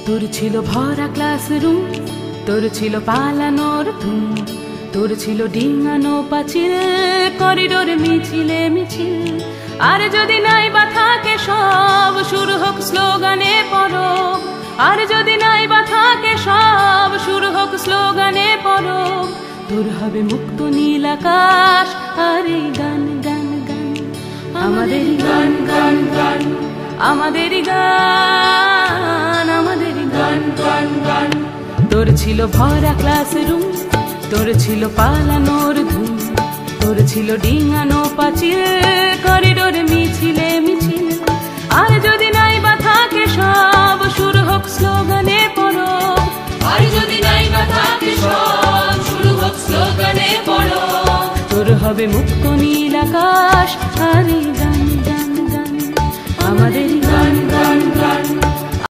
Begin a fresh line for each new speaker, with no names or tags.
তোর ছিল ভরা ক্লাসরুম, তোর ছিল পালানোর ধুম, তোর ছিল ডিঙানো পাঁচিল, করিডোরে মিছিলে মিছিল। আর যদি নাই বা থাকে সব, শুরু হোক স্লোগানে পরব। আর যদি নাই বা থাকে সব, শুরু হোক স্লোগানে পরব। তোর হবে মুক্ত নীল আকাশ আর এই গান গান গান, আমাদের গান গান গান, আমাদের গান, আমাদের গান গান গান। তোর ছিল ভরা ক্লাসরুম, তোর ছিল পালানোর ধুম, তোর ছিল ডিঙানো পাঁচিল, করিডোরে মিছিলে মিছিল। আর যদি নাই বা থাকে সব, শুরু হোক স্লোগানে পরব।
আর যদি নাই বা থাকে সব, শুরু হোক স্লোগানে পরব।
তোর হবে মুক্ত নীল আকাশ আর এই গান গান গান, আমাদের